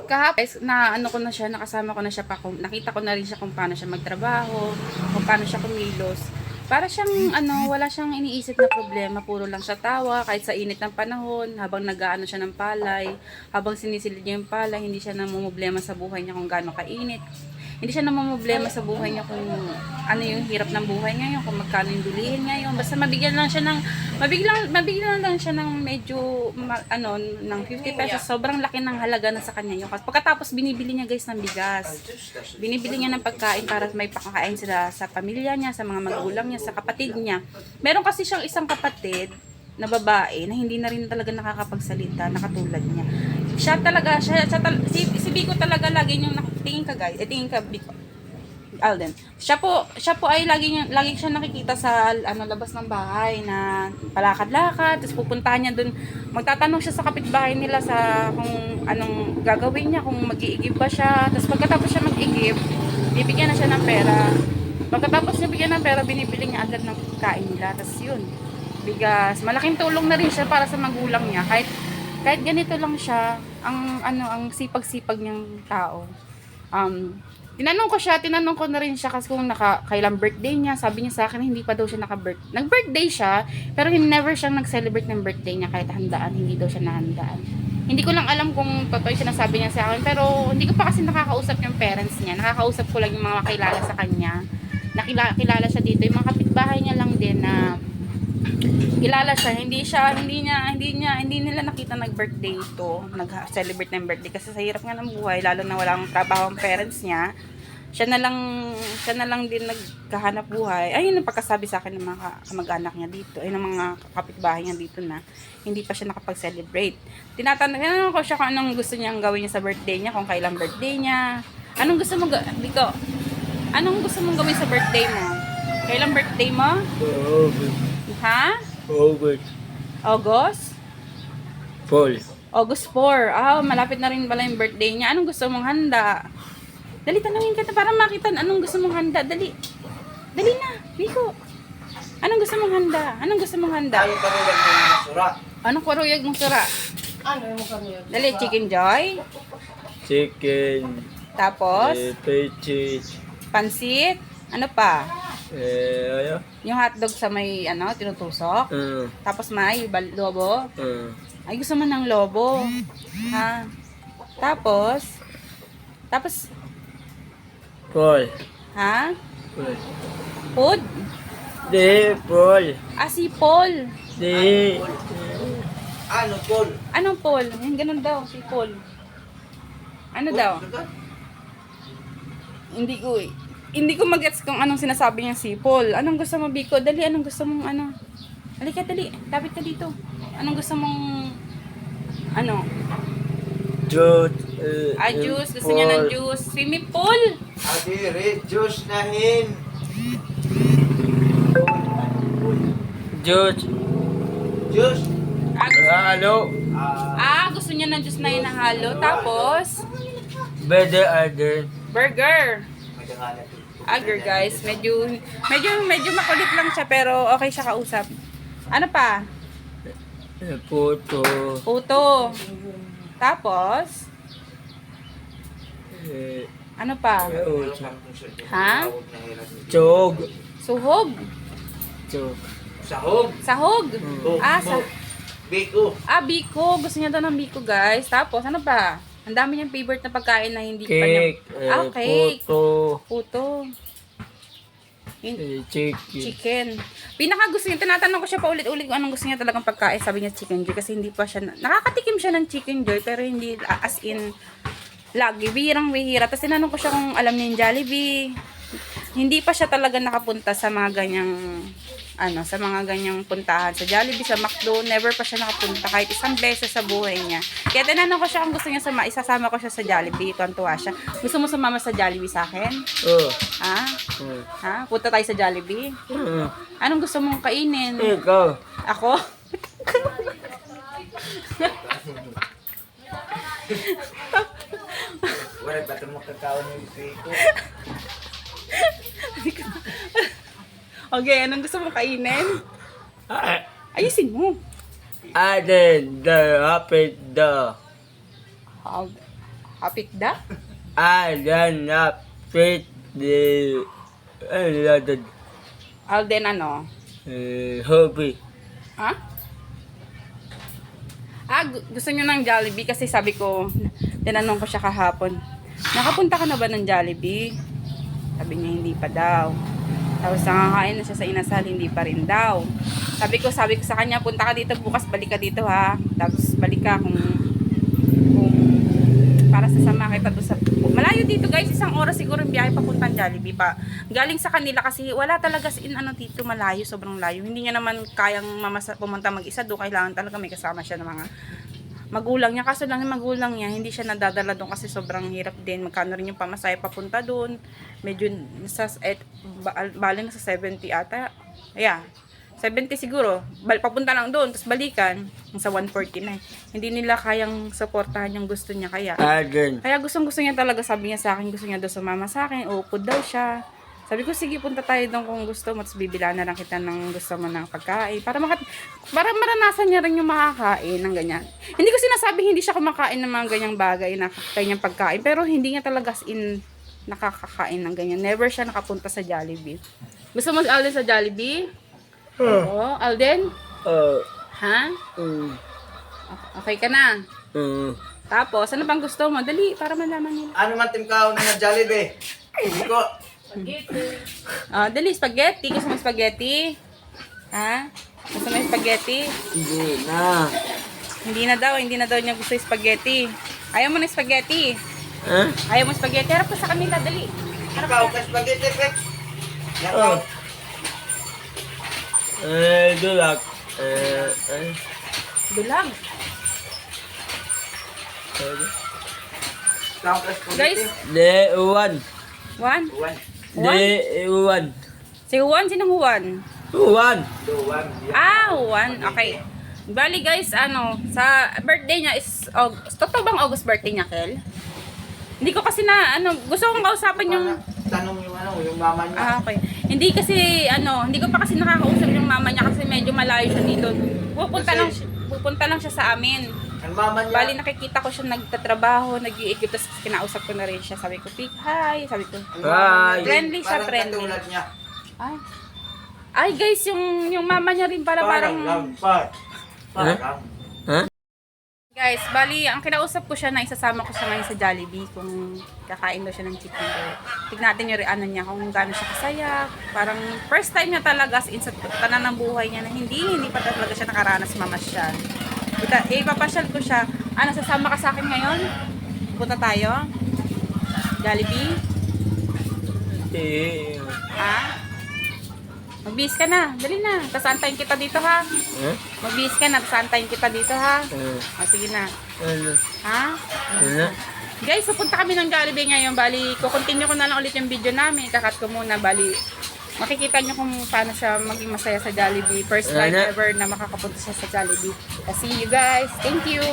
kahapon na ano ko na siya, nakasama ko na siya pa, nakita ko na rin siya kung paano siya magtrabaho, kung paano siya kumilos. Para siyang wala siyang iniisip na problema, puro lang siya tawa kahit sa init ng panahon, habang nag-aano siya ng palay, habang sinisilid niya yung palay, hindi siya namumblema sa buhay niya kung gaano kainit. Hindi siya namumblema sa buhay niya kung ano yung hirap ng buhay ngayon, kung magkano yung bilihin ngayon. Basta mabigyan lang siya ng mabigyan lang siya ng medyo ng 50 pesos. Sobrang laki ng halaga na sa kanya yung. Pagkatapos binibili niya guys ng bigas. Binibili niya ng pagkain para may pagkain sila sa pamilya niya, sa mga magulang niya, sa kapatid niya. Meron kasi siyang isang kapatid na babae na hindi na rin talaga nakakapagsalita na katulad niya. Si Biko talaga lagi niyang tingin ka guys, tingin ka Biko. Alden. Siya po ay lagi siya nakikita sa labas ng bahay na palakad-lakad, tapos pupuntahan niya doon, magtatanong siya sa kapitbahay nila sa kung anong gagawin niya, kung mag-iigib ba siya. Tapos pagkatapos siya mag-igib, bibigyan na siya ng pera. Pagkatapos niya bigyan ng pera, binibili niya agad ng kain nila. Tapos yun, bigas. Malaking tulong na rin siya para sa magulang niya. Kahit ganito lang siya, ang sipag-sipag niyang tao. Tinanong ko na rin siya kasi kung kailang birthday niya. Sabi niya sa akin hindi pa daw siya nag-birthday siya, pero never siyang nag-celebrate ng birthday niya kahit handaan, hindi daw siya nahandaan. Hindi ko lang alam kung totoo yung sinasabi niya sa akin, pero hindi ko pa kasi nakakausap yung parents niya. Nakakausap ko lang yung mga kilala sa kanya. Nakilala siya dito, yung mga kapitbahay niya lang din na kilala siya. Hindi nila nakita nag-birthday ito, nag-celebrate ng birthday kasi sa hirap nga ng buhay, lalo na walang trabaho ang parents niya. Siya na lang din nagkahanap buhay. Ayun ang pagkasabi sa akin ng mga kamag-anak niya dito, ng mga kapitbahay niya dito na hindi pa siya nakapag-celebrate. Tinatanong ko siya kung anong gusto niyang gawin niya sa birthday niya, kung kailang birthday niya. Anong gusto mong gawin sa birthday mo? Kailang birthday mo? Ha? August? August 4. Malapit na rin pala yung birthday niya. Anong gusto mong handa? Dali, tanungin kita para makita anong gusto mong handa. Dali na, Biko. Anong gusto mong handa? Anong karuyag mong sura? Dali, chicken joy? Chicken. Tapos? Peches. Pansit? Ano pa? Ayo. Yung hotdog sa may tinutusok? Tapos may lobo? Ay, gusto mo ng lobo? Ha? Tapos? Paul. Ha? Food? Di, Paul. Si Paul. Di. Paul? Anong Paul? Yung ganun daw, si Paul. Ano daw? Hindi ko mag-gets kung anong sinasabi niya si Paul. Anong gusto mo, Biko? Dali, anong gusto mong Halika, dali. Lapit ka dito. Anong gusto mong Juice. juice. Gusto niya ng juice. Simi Paul. Adire, juice nahin. Juice. Juice? Halo. Gusto niya ng juice na hinahalo. Tapos, burger. Guys, medyo makulit lang siya pero okay siya kausap. Ano pa? Puto. Tapos, ano pa? Ha? Chog. Suhog. Sahog. Biko. Biko. Gusto niya daw ng biko, guys. Tapos, ano pa? Ang dami niyang favorite na pagkain na hindi pa niya... Cake. Puto. Chicken. Pinaka gusto niya, tinatanong ko siya pa ulit-ulit kung anong gusto niya talagang pagkain. Sabi niya chicken joy kasi hindi pa siya, nakakatikim siya ng chicken joy pero hindi as in lagi, bihirang-bihira. Tapos tinanong ko siya kung alam niya yung Jollibee. Hindi pa siya talaga nakapunta sa mga ganyang sa mga ganyang puntahan. Sa Jollibee, sa McDo, never pa siya nakapunta kahit isang beses sa buhay niya. Kaya tinanong ko siya kung gusto niya isasama ko siya sa Jollibee. Tuwan-tuwa siya. Gusto mo sumama sa Jollibee sa akin? Ha? Punta tayo sa Jollibee? Anong gusto mong kainin? Ikaw. Ako? Wala ba ito makakaon ng biko? Okay, anong gusto mong kainin? Ayusin mo. Aden, the rapid, the. Hapit da? I don't fit the lot Alden ano? hobby. Ha? Gusto niyo ng Jollibee kasi sabi ko, tinanong ko siya kahapon. Nakapunta ka na ba ng Jollibee? Sabi niya hindi pa daw. Tapos nakakain na siya sa inasal, hindi pa rin daw. Sabi ko sa kanya, punta ka dito bukas, balik ka dito ha. Tapos balik ka kung para sasama kita doon sa malayo dito guys, 1 oras siguro yung biyahe papuntang Jollibee pa. Galing sa kanila kasi wala talaga dito malayo, sobrang layo. Hindi niya naman kayang pumunta mag-isa doon, kailangan talaga may kasama siya ng mga magulang niya. Kaso lang yung magulang niya, hindi siya nadadala doon kasi sobrang hirap din. Magkano rin yung pamasahe papunta doon. Medyo bali na sa 70 ata. Yeah. 70 siguro. Papunta lang doon, tapos balikan. Sa 140 na. Hindi nila kayang supportahan yung gusto niya. Kaya gusto niya talaga, sabi niya sa akin, gusto niya doon sumama sa akin. Upod daw siya. Sabi ko, sige, punta tayo doon kung gusto mo. Tapos bibilaan na lang kita ng gusto mo ng pagkain. Para maranasan niya rin yung makakain ng ganyan. Hindi ko sinasabi hindi siya kumakain ng mga ganyang bagay na kanyang pagkain. Pero hindi niya talaga nakakakain ng ganyan. Never siya nakapunta sa Jollibee. Gusto mo Alden sa Jollibee? Oo. Alden? Ha? Okay ka na? Tapos, ano bang gusto mo? Dali, para malaman nila. Ano man timkaw na Jollibee? Hindi ko. Dali, spaghetti. Gusto mo spaghetti? Ha? Gusto mo spaghetti? Hindi na. Hindi na daw niya gusto yung spaghetti. Ayaw mo na spaghetti. Huh? Ayaw mo spaghetti. Harap ka sa kanila, dali. Ikaw ka spaghetti, Pe. Ikaw. Dulak. Dulag. Ikaw ka spaghetti. Guys, One. Juan? One. Juan? Si Juan? Sinong Juan? One. Duwan. Juan. Okay. Bali guys, sa birthday niya is totoo bang August birthday niya, Kel? Hindi ko kasi gusto kong kausapan yung Tanong yung mama niya. okay. Hindi ko pa kasi nakakausap yung mama niya kasi medyo malayo siya dito. Pupunta lang siya sa amin. Ang mama niya. Bali nakikita ko siya nagtatrabaho, nag-iikot, tapos kinausap ko na rin siya. Sabi ko, hi. Sabi ko, ang mama niya, friendly siya, parang friendly. katulad niya. Ay guys, yung mama niya rin pala parang Parang. guys, bali, ang kinausap ko siya na isasama ko siya ngayon sa Jollibee kung kakain daw siya ng chicken joy. Tignan natin yung ano niya, kung gaano siya kasaya. Parang first time niya talaga sa tanan ng buhay niya na hindi pa talaga siya nakaranas mamasyal. Ipapasyal ko siya. Sasama ka sa akin ngayon? Punta tayo? Jollibee? Ha? Magbihis ka na. Dali na. Tapos antayin kita dito ha. Magbihis ka na. Tapos antayin kita dito ha. Sige na. Ha? Guys, pupunta kami ng Jollibee ngayon. Bali, kukontinue ko na lang ulit yung video namin. Kakat ko muna. Bali, makikita nyo kung paano siya maging masaya sa Jollibee. First time ever na makakapunta siya sa Jollibee. See you guys. Thank you.